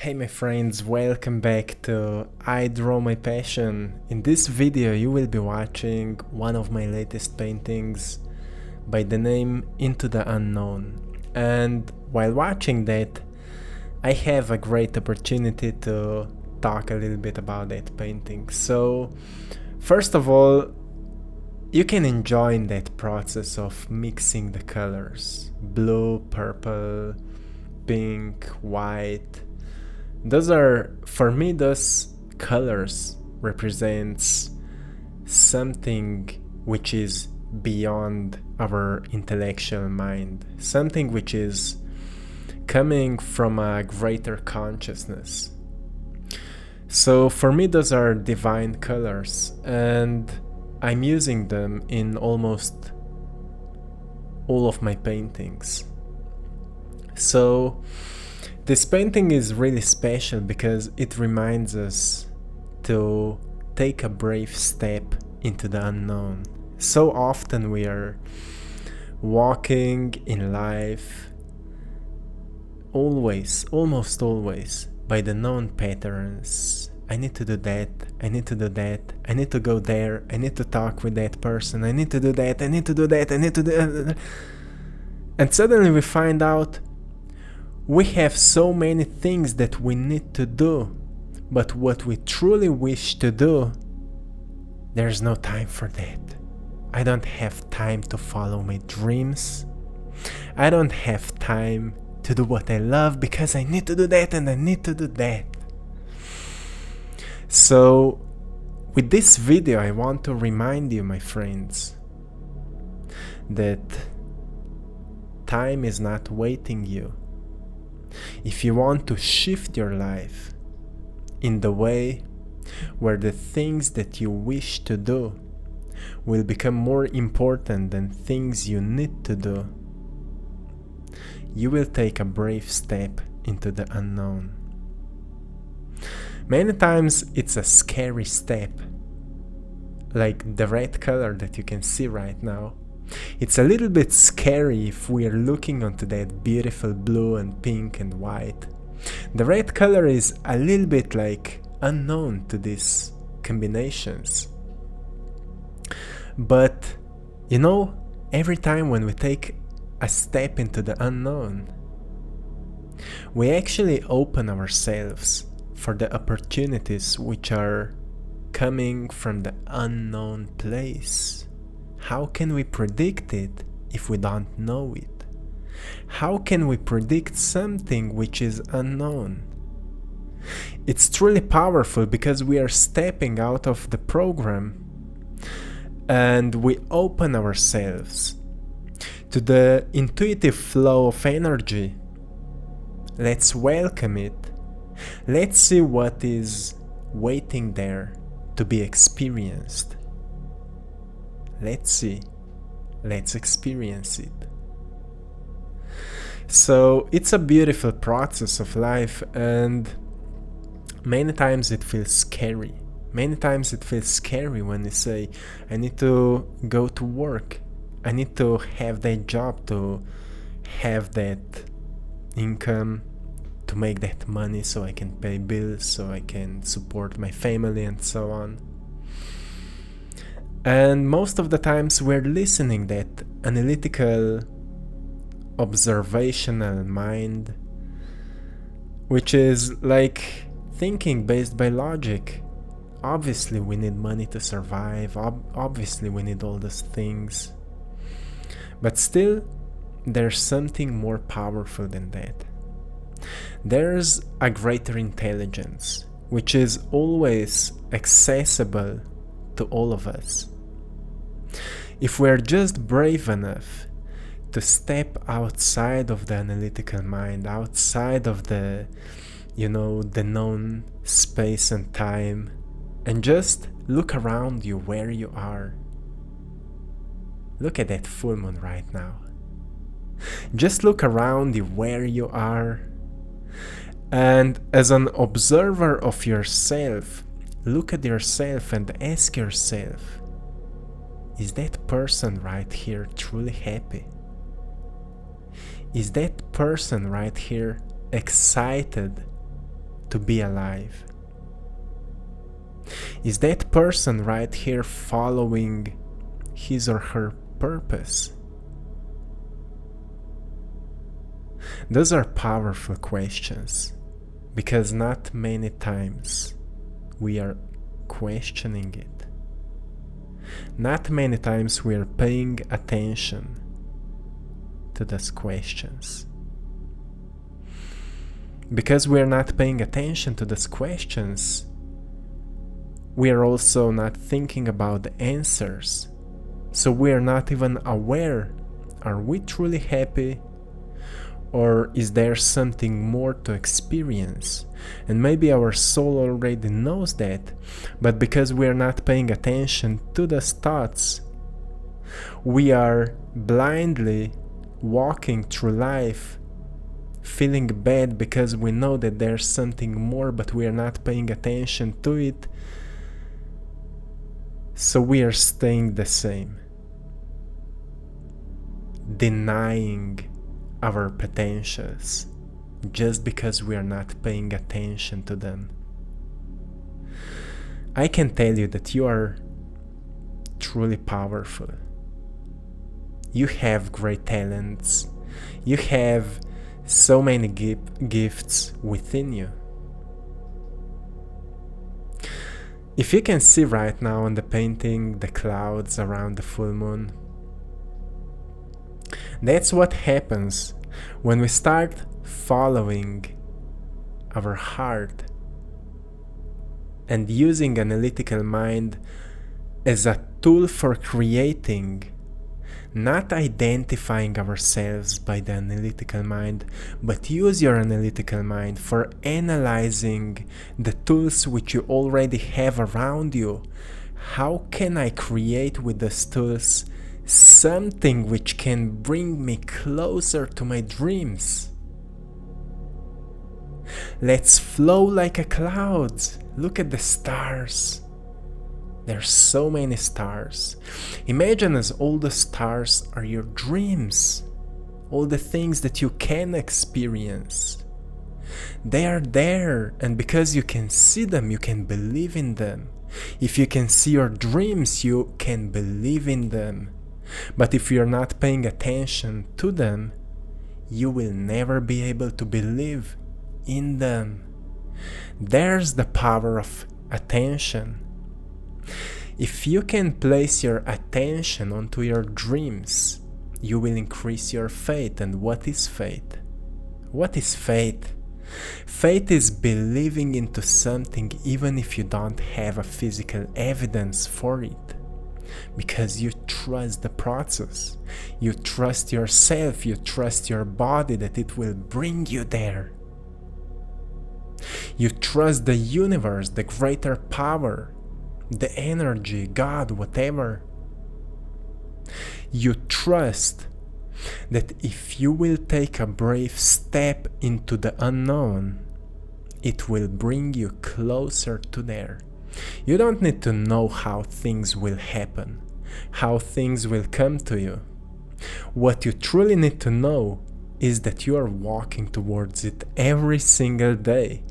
Hey my friends, welcome back to I Draw My Passion. In this video you will be watching one of my latest paintings by the name Into the Unknown. And while watching that, I have a great opportunity to talk a little bit about that painting. So first of all, you can enjoy in that process of mixing the colors: blue, purple, pink, white. Those are, for me, those colors represents something which is beyond our intellectual mind, something which is coming from a greater consciousness. So for me, those are divine colors, and I'm using them in almost all of my paintings. So this painting is really special because it reminds us to take a brave step into the unknown. So often we are walking in life almost always, by the known patterns. I need to do that, I need to do that, I need to go there, I need to talk with that person, I need to do that, I need to do that, I need to do that. And suddenly we find out we have so many things that we need to do, but what we truly wish to do, there's no time for that. I don't have time to follow my dreams. I don't have time to do what I love because I need to do that and I need to do that. So, with this video, I want to remind you, my friends, that time is not waiting you. If you want to shift your life in the way where the things that you wish to do will become more important than things you need to do, you will take a brave step into the unknown. Many times it's a scary step, like the red color that you can see right now. It's a little bit scary if we are looking onto that beautiful blue and pink and white. The red color is a little bit like unknown to these combinations. But, you know, every time when we take a step into the unknown, we actually open ourselves for the opportunities which are coming from the unknown place. How can we predict it if we don't know it? How can we predict something which is unknown? It's truly powerful because we are stepping out of the program and we open ourselves to the intuitive flow of energy. Let's welcome it. Let's see what is waiting there to be experienced. Let's see. Let's experience it. So it's a beautiful process of life, and many times it feels scary. Many times it feels scary when you say, I need to go to work. I need to have that job, to have that income, to make that money so I can pay bills, so I can support my family and so on. And most of the times we're listening that analytical, observational mind, which is like thinking based by logic. Obviously we need money to survive, obviously we need all those things. But still, there's something more powerful than that. There's a greater intelligence, which is always accessible to all of us. If we're just brave enough to step outside of the analytical mind, outside of the known space and time, and just look around you where you are. Look at that full moon right now. Just look around you where you are, and as an observer of yourself, look at yourself and ask yourself, is that person right here truly happy? Is that person right here excited to be alive? Is that person right here following his or her purpose? Those are powerful questions, because not many times we are questioning it. Not many times we are paying attention to those questions. Because we are not paying attention to those questions, we are also not thinking about the answers. So we are not even aware, are we truly happy? Or is there something more to experience? And maybe our soul already knows that, but because we are not paying attention to those thoughts, we are blindly walking through life feeling bad because we know that there's something more, but we are not paying attention to it. So we are staying the same, denying our potentials just because we are not paying attention to them. I can tell you that you are truly powerful. You have great talents. You have so many gifts within you. If you can see right now on the painting the clouds around the full moon, that's what happens when we start following our heart and using analytical mind as a tool for creating, not identifying ourselves by the analytical mind, but use your analytical mind for analyzing the tools which you already have around you. How can I create with these tools something which can bring me closer to my dreams? Let's flow like a cloud. Look at the stars. There's so many stars. Imagine as all the stars are your dreams, all the things that you can experience. They are there, and because you can see them, you can believe in them. If you can see your dreams, you can believe in them. But if you're not paying attention to them, you will never be able to believe in them. There's the power of attention. If you can place your attention onto your dreams, you will increase your faith. And what is faith? What is faith? Faith is believing into something even if you don't have a physical evidence for it. Because you trust the process, you trust yourself, you trust your body that it will bring you there. You trust the universe, the greater power, the energy, God, whatever. You trust that if you will take a brave step into the unknown, it will bring you closer to there. You don't need to know how things will happen, how things will come to you. What you truly need to know is that you are walking towards it every single day.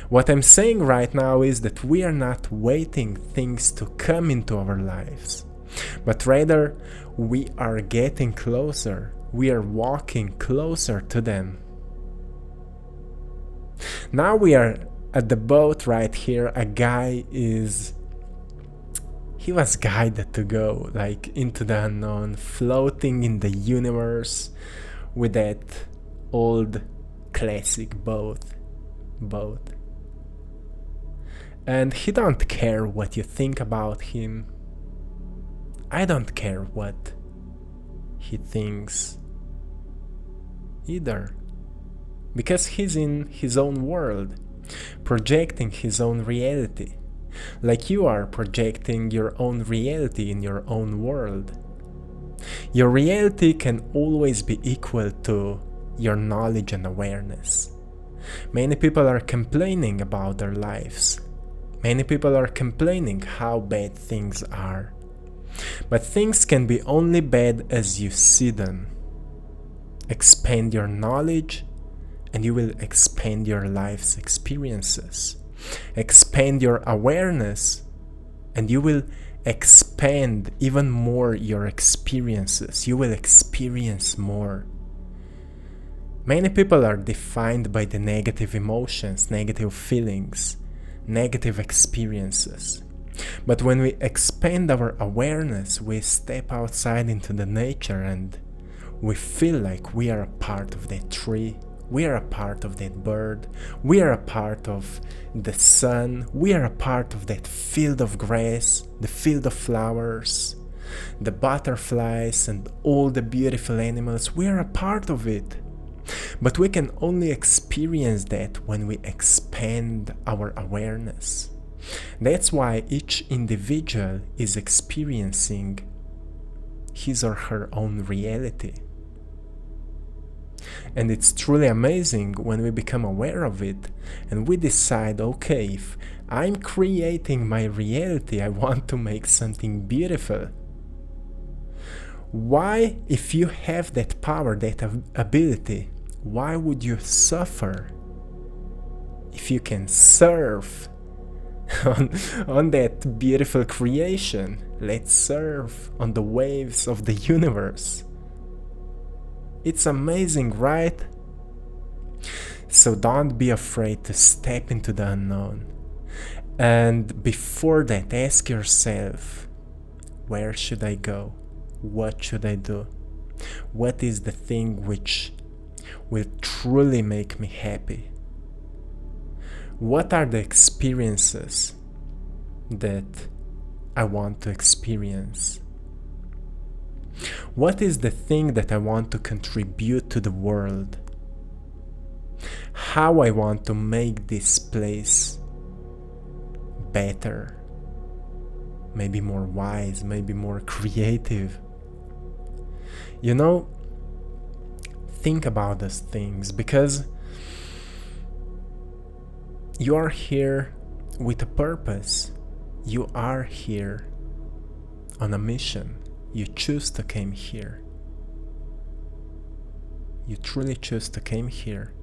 What I'm saying right now is that we are not waiting things to come into our lives, but rather we are getting closer. We are walking closer to them. Now we are at the boat right here. A guy he was guided to go like into the unknown, floating in the universe with that old classic boat. And he don't care what you think about him. I don't care what he thinks either, because he's in his own world, projecting his own reality, like you are projecting your own reality in your own world. Your reality can always be equal to your knowledge and awareness. Many people are complaining about their lives. Many people are complaining how bad things are. But things can be only bad as you see them. Expand your knowledge and you will expand your life's experiences. Expand your awareness, and you will expand even more your experiences. You will experience more. Many people are defined by the negative emotions, negative feelings, negative experiences. But when we expand our awareness, we step outside into the nature and we feel like we are a part of that tree, we are a part of that bird, we are a part of the sun, we are a part of that field of grass, the field of flowers, the butterflies and all the beautiful animals. We are a part of it. But we can only experience that when we expand our awareness. That's why each individual is experiencing his or her own reality. And it's truly amazing when we become aware of it and we decide, okay, if I'm creating my reality, I want to make something beautiful. Why, if you have that power, that ability, why would you suffer if you can surf on that beautiful creation? Let's surf on the waves of the universe. It's amazing, right? So don't be afraid to step into the unknown. And before that, ask yourself, where should I go? What should I do? What is the thing which will truly make me happy? What are the experiences that I want to experience? What is the thing that I want to contribute to the world? How I want to make this place better, maybe more wise, maybe more creative. You know, think about those things, because you are here with a purpose. You are here on a mission. You choose to come here. You truly choose to come here.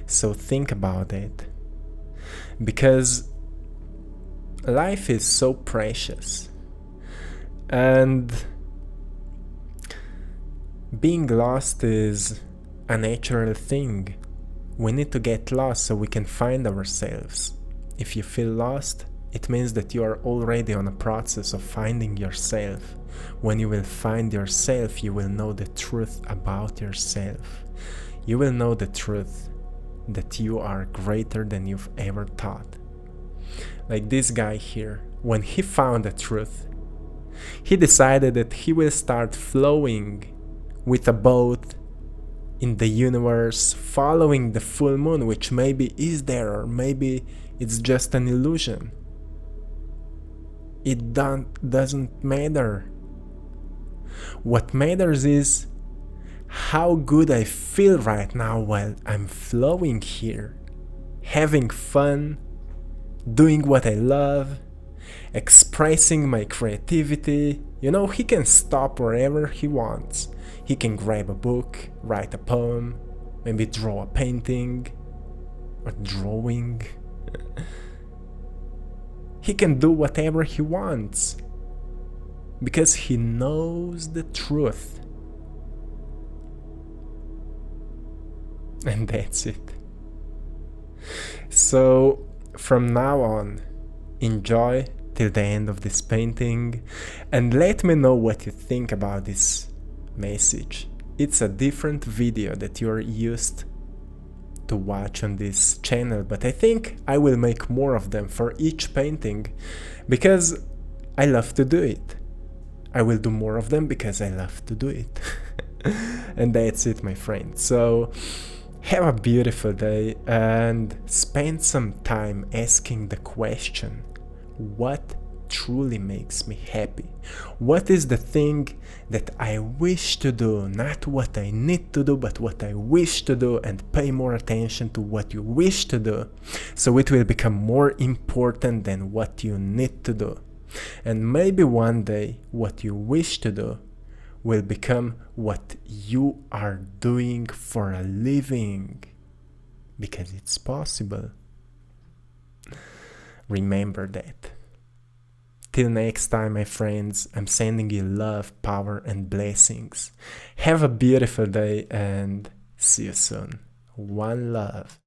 So think about it, because life is so precious, and being lost is a natural thing. We need to get lost so we can find ourselves. If you feel lost, it means that you are already on a process of finding yourself. When you will find yourself, you will know the truth about yourself. You will know the truth that you are greater than you've ever thought. Like this guy here, when he found the truth, he decided that he will start flowing with a boat in the universe, following the full moon, which maybe is there or maybe it's just an illusion. It doesn't matter. What matters is how good I feel right now while I'm flowing here, having fun, doing what I love, expressing my creativity. You know, he can stop wherever he wants. He can grab a book, write a poem, maybe draw a painting or drawing. He can do whatever he wants because he knows the truth. And that's it. So from now on, enjoy till the end of this painting and let me know what you think about this message. It's a different video that you're used to watch on this channel, but I think I will make more of them for each painting because I love to do it. I will do more of them because I love to do it. And that's it, my friend. So have a beautiful day and spend some time asking the question, what truly makes me happy? What is the thing that I wish to do? Not what I need to do, but what I wish to do, and pay more attention to what you wish to do, so it will become more important than what you need to do. And maybe one day what you wish to do will become what you are doing for a living. because it's possible. Remember that. Till next time, my friends, I'm sending you love, power, and blessings. Have a beautiful day and see you soon. One love.